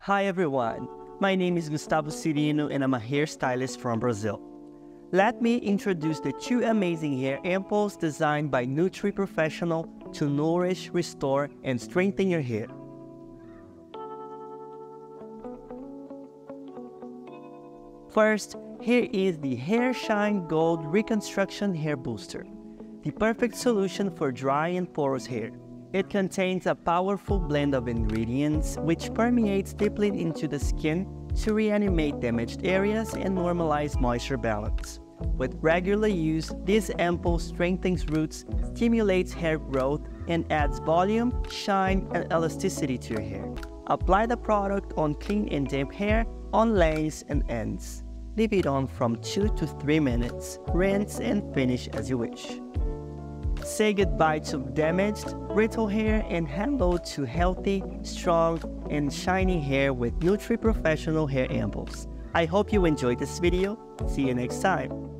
Hi everyone, my name is Gustavo Cirino and I'm a hairstylist from Brazil. Let me introduce the two amazing hair ampoules designed by Nutree Professional to nourish, restore, and strengthen your hair. First, here is the Hair Shine Gold Reconstruction Hair Booster, the perfect solution for dry and porous hair. It contains a powerful blend of ingredients which permeates deeply into the skin to reanimate damaged areas and normalize moisture balance. With regular use, this ampoule strengthens roots, stimulates hair growth, and adds volume, shine, and elasticity to your hair. Apply the product on clean and damp hair, on lengths and ends. Leave it on from 2 to 3 minutes. Rinse and finish as you wish. Say goodbye to damaged, brittle hair and hello to healthy, strong, and shiny hair with Nutree Professional Hair Ampoules. I hope you enjoyed this video. See you next time.